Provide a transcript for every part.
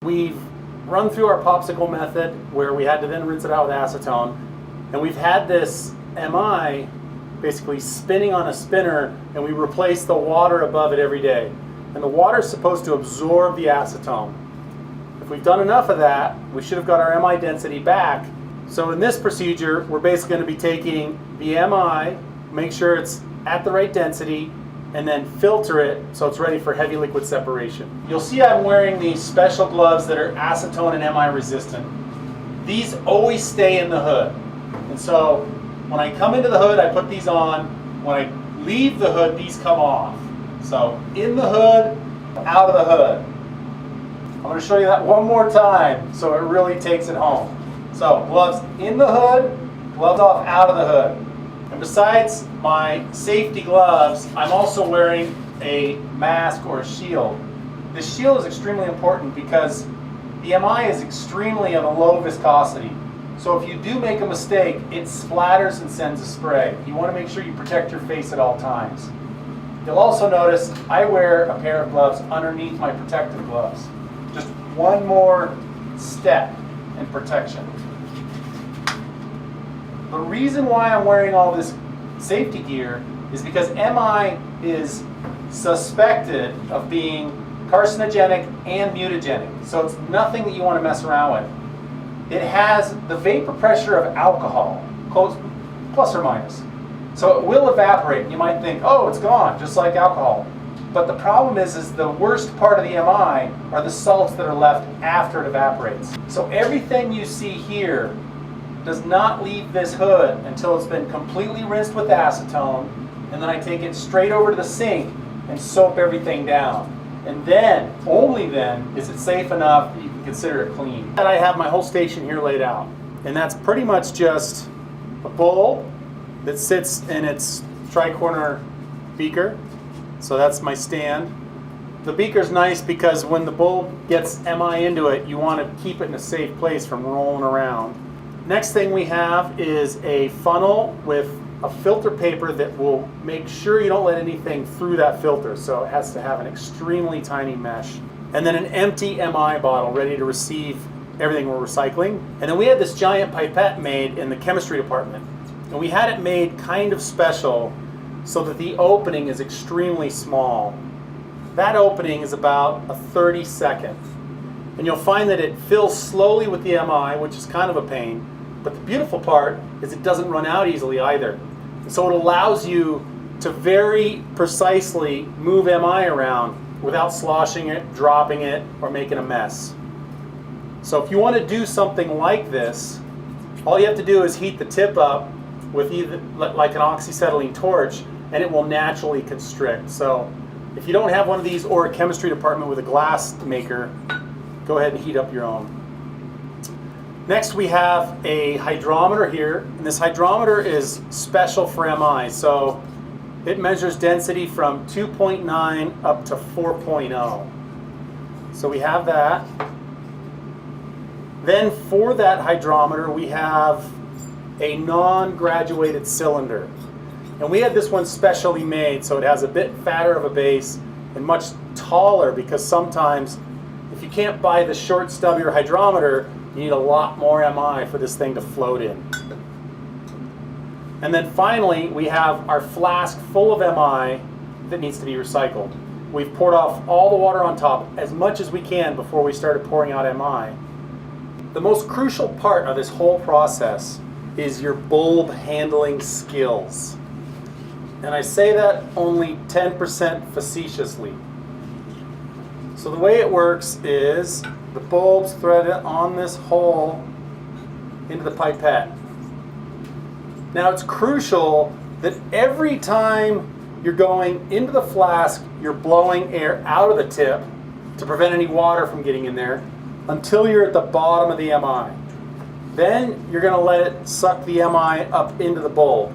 We've run through our popsicle method where we had to then rinse it out with acetone, and we've had this MI basically spinning on a spinner, and we replace the water above it every day. And the water is supposed to absorb the acetone. If we've done enough of that, we should have got our MI density back. So in this procedure, we're basically going to be taking the MI, make sure it's at the right density, and then filter it so it's ready for heavy liquid separation. You'll see I'm wearing these special gloves that are acetone and MI resistant. These always stay in the hood. And so when I come into the hood, I put these on. When I leave the hood, these come off. So in the hood, out of the hood. I'm going to show you that one more time so it really takes it home. So gloves in the hood, gloves off out of the hood. And besides my safety gloves, I'm also wearing a mask or a shield. This shield is extremely important because the MI is extremely of a low viscosity. So if you do make a mistake, it splatters and sends a spray. You want to make sure you protect your face at all times. You'll also notice I wear a pair of gloves underneath my protective gloves. Just one more step in protection. The reason why I'm wearing all this safety gear is because MI is suspected of being carcinogenic and mutagenic. So it's nothing that you want to mess around with. It has the vapor pressure of alcohol, close, plus or minus. So it will evaporate. You might think, oh, it's gone, just like alcohol. But the problem is the worst part of the MI are the salts that are left after it evaporates. So everything you see here does not leave this hood until it's been completely rinsed with acetone, and then I take it straight over to the sink and soap everything down. And then, only then, is it safe enough that you can consider it clean. And I have my whole station here laid out. And that's pretty much just a bowl that sits in its tri-corner beaker. So that's my stand. The beaker's nice because when the bowl gets MI into it, you want to keep it in a safe place from rolling around. Next thing we have is a funnel with a filter paper that will make sure you don't let anything through that filter. So it has to have an extremely tiny mesh. And then an empty MI bottle ready to receive everything we're recycling. And then we had this giant pipette made in the chemistry department. And we had it made kind of special so that the opening is extremely small. That opening is about a 32nd. And you'll find that it fills slowly with the MI, which is kind of a pain. But the beautiful part is it doesn't run out easily either. So it allows you to very precisely move MI around without sloshing it, dropping it, or making a mess. So if you want to do something like this, all you have to do is heat the tip up with either like an oxyacetylene torch, and it will naturally constrict. So if you don't have one of these or a chemistry department with a glass maker, go ahead and heat up your own. Next we have a hydrometer here, and this hydrometer is special for MI. So it measures density from 2.9 up to 4.0. So we have that. Then for that hydrometer we have a non-graduated cylinder. And we had this one specially made so it has a bit fatter of a base and much taller, because sometimes if you can't buy the short stubbier hydrometer, you need a lot more MI for this thing to float in. And then finally, we have our flask full of MI that needs to be recycled. We've poured off all the water on top as much as we can before we started pouring out MI. The most crucial part of this whole process is your bulb handling skills. And I say that only 10% facetiously. So the way it works is the bulb's threaded on this hole into the pipette. Now it's crucial that every time you're going into the flask, you're blowing air out of the tip to prevent any water from getting in there until you're at the bottom of the MI. Then you're going to let it suck the MI up into the bulb.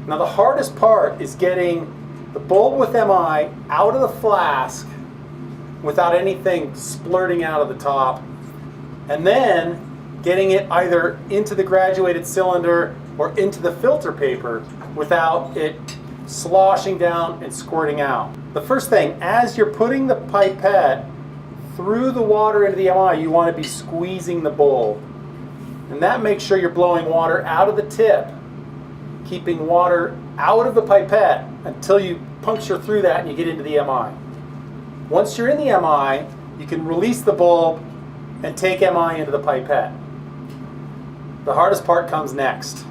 Now the hardest part is getting the bulb with MI out of the flask without anything splurting out of the top, and then getting it either into the graduated cylinder or into the filter paper without it sloshing down and squirting out. The first thing, as you're putting the pipette through the water into the MI, you want to be squeezing the bulb. And that makes sure you're blowing water out of the tip, keeping water out of the pipette until you puncture through that and you get into the MI. Once you're in the MI, you can release the bulb and take MI into the pipette. The hardest part comes next.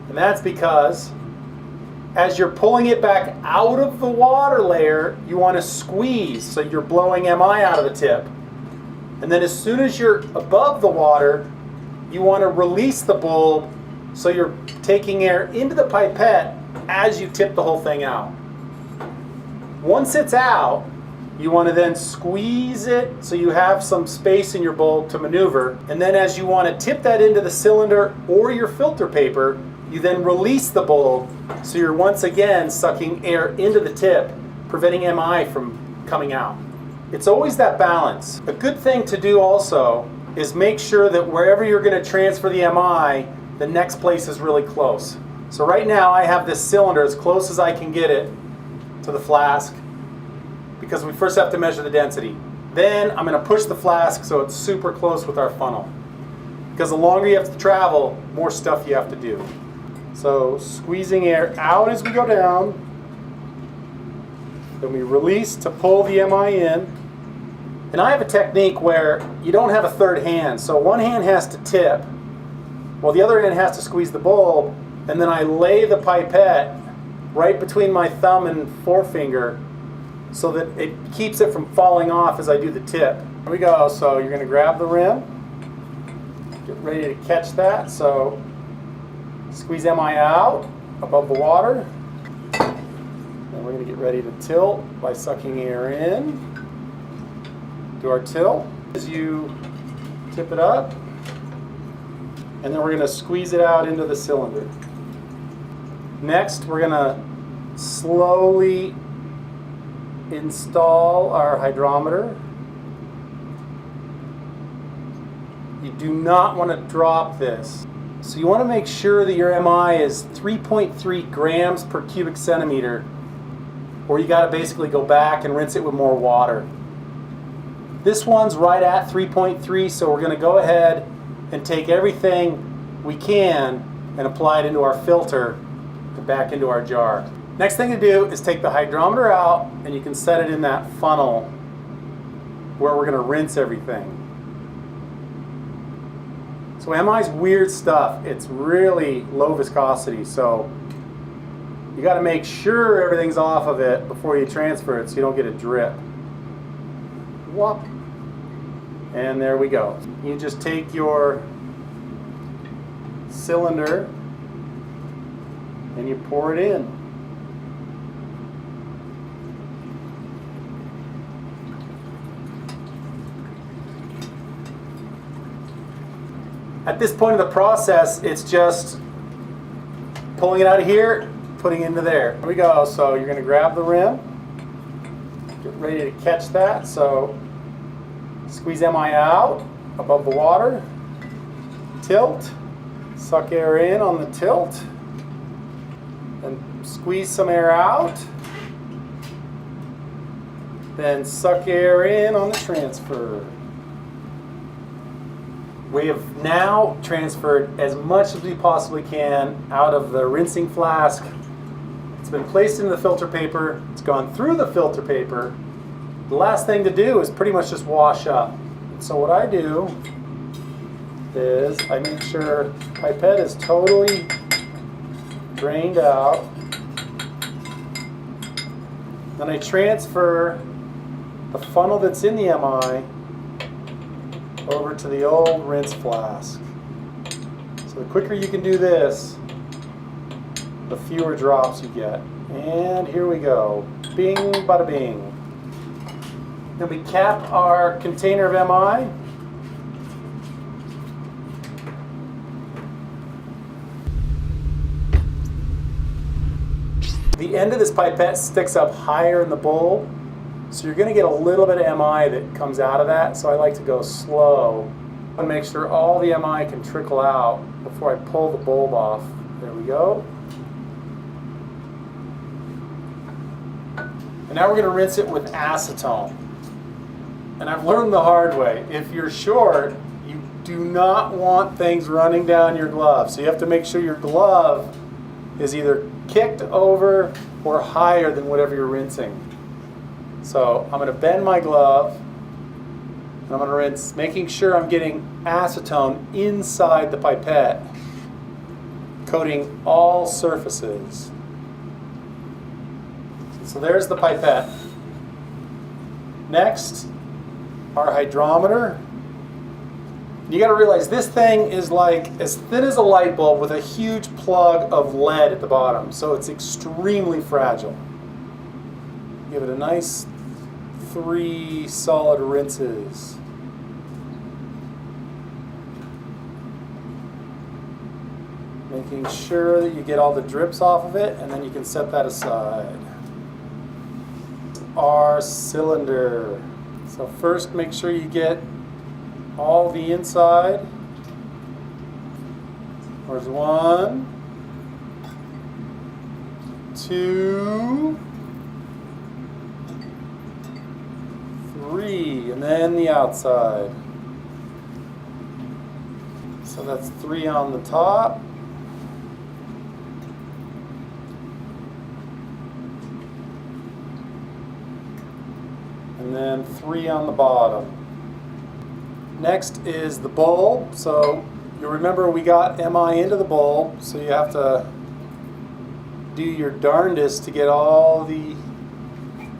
And that's because as you're pulling it back out of the water layer, you want to squeeze so you're blowing MI out of the tip. And then as soon as you're above the water, you want to release the bulb so you're taking air into the pipette as you tip the whole thing out. Once it's out, you want to then squeeze it so you have some space in your bulb to maneuver. And then as you want to tip that into the cylinder or your filter paper, you then release the bulb so you're once again sucking air into the tip, preventing MI from coming out. It's always that balance. A good thing to do also is make sure that wherever you're going to transfer the MI, the next place is really close. So right now I have this cylinder as close as I can get it to the flask, because we first have to measure the density. Then I'm going to push the flask so it's super close with our funnel, because the longer you have to travel, more stuff you have to do. So squeezing air out as we go down, then we release to pull the MI in. And I have a technique where you don't have a third hand, so one hand has to tip, while the other hand has to squeeze the bulb, and then I lay the pipette right between my thumb and forefinger so that it keeps it from falling off as I do the tip. Here we go. So you're going to grab the rim, get ready to catch that. So squeeze MI out above the water. Then we're going to get ready to tilt by sucking air in. Do our tilt as you tip it up. And then we're going to squeeze it out into the cylinder. Next, we're going to slowly install our hydrometer. You do not want to drop this. So you want to make sure that your MI is 3.3 grams per cubic centimeter, or you got to basically go back and rinse it with more water. This one's right at 3.3, so we're going to go ahead and take everything we can and apply it into our filter and back into our jar. Next thing to do is take the hydrometer out, and you can set it in that funnel where we're going to rinse everything. So MI is weird stuff. It's really low viscosity, so you got to make sure everything's off of it before you transfer it so you don't get a drip. Whoop. And there we go. You just take your cylinder and you pour it in. At this point of the process, it's just pulling it out of here, putting it into there. Here we go. So you're going to grab the rim, get ready to catch that. So squeeze MI out above the water, tilt, suck air in on the tilt, and squeeze some air out, then suck air in on the transfer. We have now transferred as much as we possibly can out of the rinsing flask. It's been placed into the filter paper. It's gone through the filter paper. The last thing to do is pretty much just wash up. So what I do is I make sure the pipette is totally drained out. Then I transfer the funnel that's in the MI over to the old rinse flask. So the quicker you can do this, the fewer drops you get. And here we go. Bing, bada bing. Then we cap our container of MI. The end of this pipette sticks up higher in the bulb, so you're going to get a little bit of MI that comes out of that, so I like to go slow and make sure all the MI can trickle out before I pull the bulb off. There we go. And now we're going to rinse it with acetone. and I've learned the hard way, if you're short, you do not want things running down your glove. So you have to make sure your glove is either kicked over or higher than whatever you're rinsing. So I'm going to bend my glove, and I'm going to rinse, making sure I'm getting acetone inside the pipette, coating all surfaces. So there's the pipette. Next, our hydrometer. You got to realize this thing is like as thin as a light bulb with a huge plug of lead at the bottom, so it's extremely fragile. Give it a nice 3 solid rinses. Making sure that you get all the drips off of it, and then you can set that aside. Our cylinder. So first make sure you get all the inside. There's 1, 2, 3, and then the outside. So that's 3 on the top. And then 3 on the bottom. Next is the bulb. So you'll remember we got MI into the bulb, so you have to do your darndest to get all the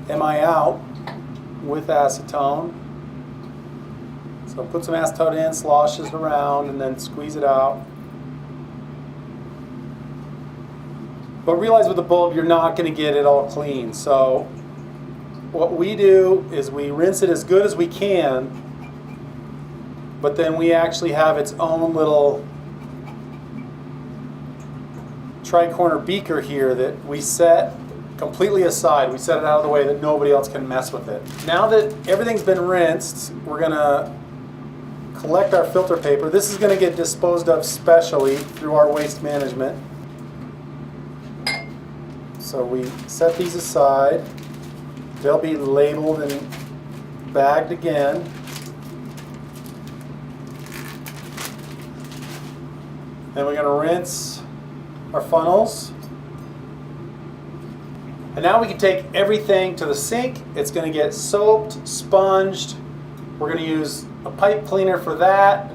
MI out with acetone. So put some acetone in, slosh it around, and then squeeze it out. But realize with the bulb you're not going to get it all clean. So what we do is we rinse it as good as we can, but then we actually have its own little tri-corner beaker here that we set completely aside. We set it out of the way that nobody else can mess with it. Now that everything's been rinsed, we're going to collect our filter paper. This is going to get disposed of specially through our waste management. So we set these aside. They'll be labeled and bagged again. Then we're going to rinse our funnels. And now we can take everything to the sink. It's going to get soaped, sponged. We're going to use a pipe cleaner for that.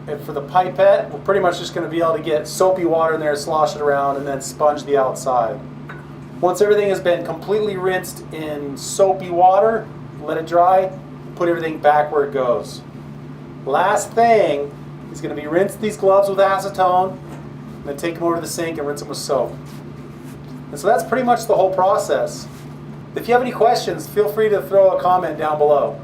And for the pipette, we're pretty much just going to be able to get soapy water in there, slosh it around, and then sponge the outside. Once everything has been completely rinsed in soapy water, let it dry, put everything back where it goes. Last thing is going to be rinse these gloves with acetone, and then take them over to the sink and rinse them with soap. And so that's pretty much the whole process. If you have any questions, feel free to throw a comment down below.